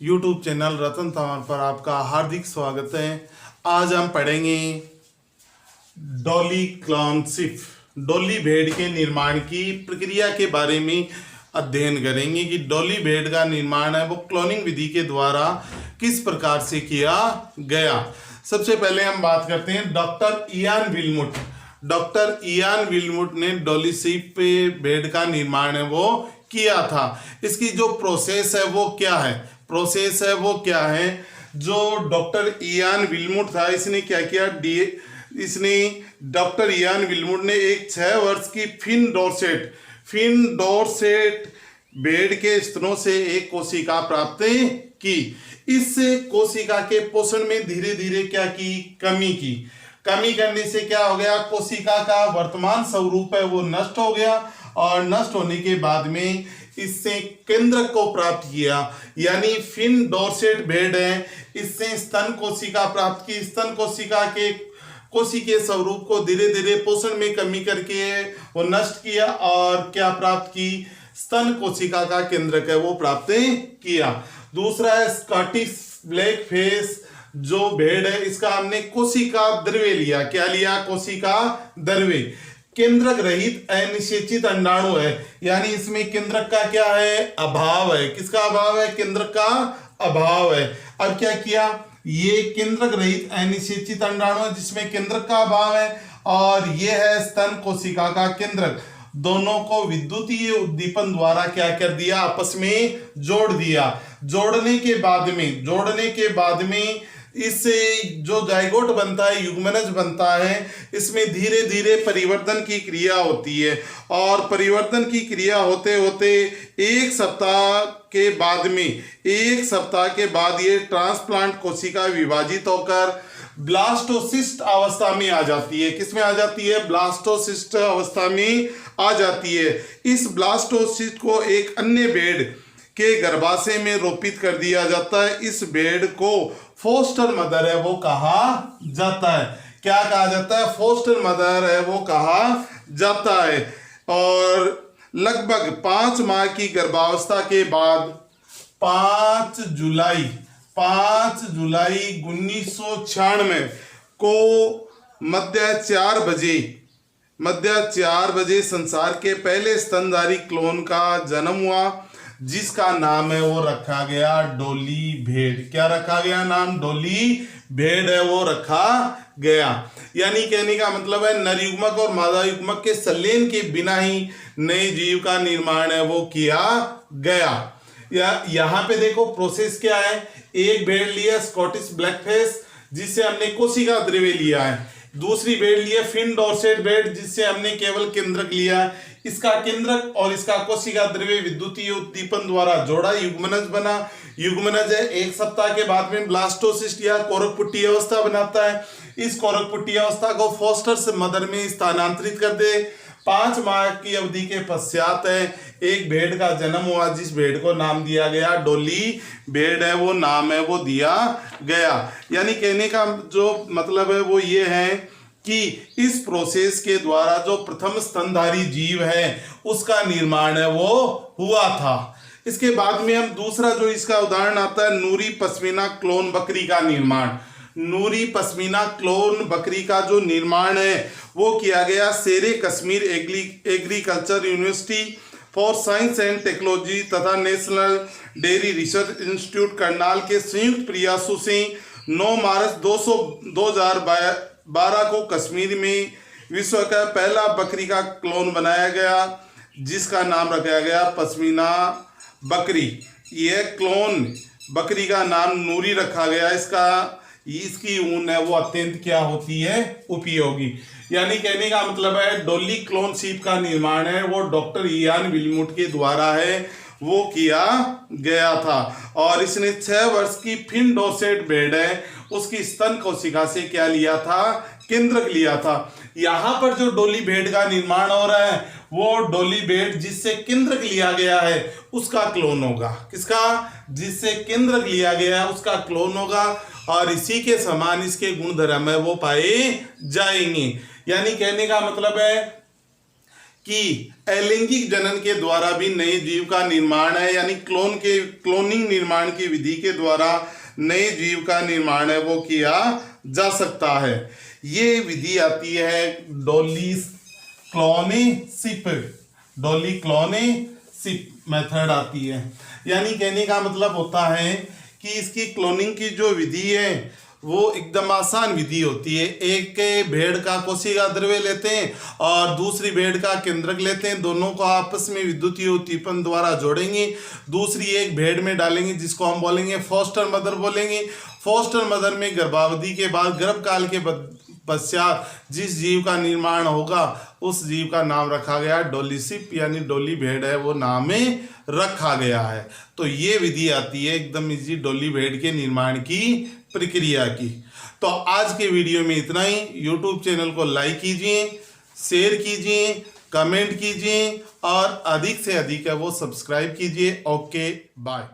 YouTube channel रतन तंवर पर आपका हार्दिक स्वागत है। आज हम पढ़ेंगे डॉली क्लॉनशिप, डॉली भेड़ के निर्माण की प्रक्रिया के बारे में अध्ययन करेंगे कि डॉली भेड़ का निर्माण है वो क्लोनिंग विधि के द्वारा किस प्रकार से किया गया। सबसे पहले हम बात करते हैं डॉक्टर इयान विल्मुट। डॉक्टर इयान विल्मुट ने डॉली शिप भेड़ का निर्माण है वो किया था। इसकी जो प्रोसेस है वो क्या है, जो डॉक्टर इयान विल्मुट था इसने क्या किया, डॉक्टर इयान विल्मुट ने एक 6 वर्ष की फिन डॉर्सेट भेड़ के स्तनों से एक कोशिका प्राप्त की। इस कोशिका के पोषण में धीरे धीरे क्या की, कमी करने से क्या हो गया, कोशिका का वर्तमान स्वरूप है वो नष्ट हो गया और नष्ट होने के बाद में इससे केंद्रक को प्राप्त किया, यानी फिन डॉर्सेट भेड़ है, इससे स्तन कोशिका प्राप्त की। स्तन कोशिका के कोशिकीय स्वरूप को धीरे धीरे पोषण में कमी करके वो नष्ट किया और क्या प्राप्त की, स्तन कोशिका का केंद्रक है वो प्राप्त किया। दूसरा है स्कॉटिश ब्लैक फेस जो भेड़ है, इसका हमने कोशिका द्रव्य लिया। क्या लिया, कोशिका द्रव्य। केंद्रक रहित अनिषेचित अंडाणु है, यानी इसमें केंद्रक का क्या है, अभाव है। किसका अभाव है, केंद्रक का अभाव है। अब क्या किया, ये केंद्रक रहित अनिषेचित अंडाणु है जिसमें केंद्रक का अभाव है और ये है स्तन कोशिका का केंद्रक। दोनों को विद्युतीय उद्दीपन द्वारा क्या कर दिया, आपस में जोड़ दिया। जोड़ने के बाद में इससे जो जाइगोट बनता है, युग्मनज बनता है, इसमें धीरे धीरे परिवर्तन की क्रिया होती है और परिवर्तन की क्रिया होते होते एक सप्ताह के बाद ये ट्रांसप्लांट कोशिका विभाजित होकर ब्लास्टोसिस्ट अवस्था में आ जाती है। किसमें आ जाती है, ब्लास्टोसिस्ट अवस्था में आ जाती है। इस ब्लास्टोसिस्ट को एक अन्य भेड़ के गर्भाशय में रोपित कर दिया जाता है। इस भेड़ को फोस्टर मदर है वो कहा जाता है। क्या कहा जाता है, फोस्टर मदर है वो कहा जाता है। और लगभग 5 माह की गर्भावस्था के बाद 5 जुलाई 1996 को मध्य 4 बजे संसार के पहले स्तनधारी क्लोन का जन्म हुआ, जिसका नाम है वो रखा गया डॉली भेड़। क्या रखा गया नाम, डॉली भेड़ है वो रखा गया। यानी कहने का मतलब है नर युग्मक और मादा युग्मक के संलयन के बिना ही नए जीव का निर्माण है वो किया गया। यहाँ पे देखो प्रोसेस क्या है, एक भेड़ लिया स्कॉटिश ब्लैकफेस जिससे हमने कोशिका द्रव्य लिया है, दूसरी भेड़ लिया फिन डॉर्सेट भेड़ जिससे हमने केवल केंद्रक लिया। इसका केंद्रक और इसका कोशिका द्रव्य विद्युतीय उद्दीपन द्वारा जोड़ा, युग्मनज बना। युग्मनज है, एक सप्ताह के बाद में ब्लास्टोसिस्ट या कोरकपुट्टी अवस्था बनाता है। इस कोरकपुट्टी अवस्था को फोस्टर मदर में स्थानांतरित कर दे। 5 माह की अवधि के पश्चात है एक भेड़ का जन्म हुआ, जिस भेड़ को नाम दिया गया डॉली भेड़ है वो नाम है वो दिया गया। यानी कहने का जो मतलब है वो ये है कि इस प्रोसेस के द्वारा जो प्रथम स्तनधारी जीव है उसका निर्माण है वो हुआ था। इसके बाद में हम दूसरा जो इसका उदाहरण आता है नूरी पश्मीना क्लोन बकरी का निर्माण। नूरी पश्मीना क्लोन बकरी का जो निर्माण है वो किया गया Shere Kashmir agriculture university for science and technology तथा national dairy research institute Karnal के संयुक्त प्रयासों से 9 मार्च 2012 को कश्मीर में विश्व का पहला बकरी का क्लोन बनाया गया, जिसका नाम रखा गया पश्मीना बकरी। यह क्लोन बकरी का नाम नूरी रखा गया। इसकी ऊन है वो अत्यंत क्या होती है, उपयोगी। यानी कहने का मतलब है डॉली क्लोन शिप का निर्माण है वो डॉक्टर इयान विल्मुट के द्वारा है वो किया गया था और इसने 6 वर्ष की फिन डॉर्सेट भेड़ है उसकी स्तन कोशिका से क्या लिया था, केंद्रक लिया था। यहाँ पर जो डॉली भेड़ का निर्माण हो रहा है वो डॉली भेड़ जिससे केंद्रक लिया गया है उसका क्लोन होगा। किसका, जिससे केंद्रक लिया गया है उसका क्लोन होगा और इसी के समान इसके गुण धर्म है वो पाए जाएंगे। यानी कहने का मतलब है कि अलैंगिक जनन के द्वारा भी नए जीव का निर्माण है, यानी क्लोनिंग निर्माण की विधि के द्वारा नए जीव का निर्माण है वो किया जा सकता है। ये विधि आती है डोली क्लोनेशिप मेथड आती है। यानी कहने का मतलब होता है कि इसकी क्लोनिंग की जो विधि है वो एकदम आसान विधि होती है। एक भेड़ का कोशिका द्रव्य लेते हैं और दूसरी भेड़ का केंद्रक लेते हैं, दोनों को आपस में विद्युतीय उद्दीपन द्वारा जोड़ेंगे, दूसरी एक भेड़ में डालेंगे जिसको हम बोलेंगे फोस्टर मदर बोलेंगे। फोस्टर मदर में गर्भावधि के बाद गर्भकाल के पश्चात जिस जीव का निर्माण होगा उस जीव का नाम रखा गया डोलीशिप, यानी डोली भेड़ है वो नाम में रखा गया है। तो ये विधि आती है एकदम इजी डोली भेड़ के निर्माण की प्रक्रिया की। तो आज के वीडियो में इतना ही। यूट्यूब चैनल को लाइक कीजिए, शेयर कीजिए, कमेंट कीजिए और अधिक से अधिक है वो सब्सक्राइब कीजिए। Okay bye.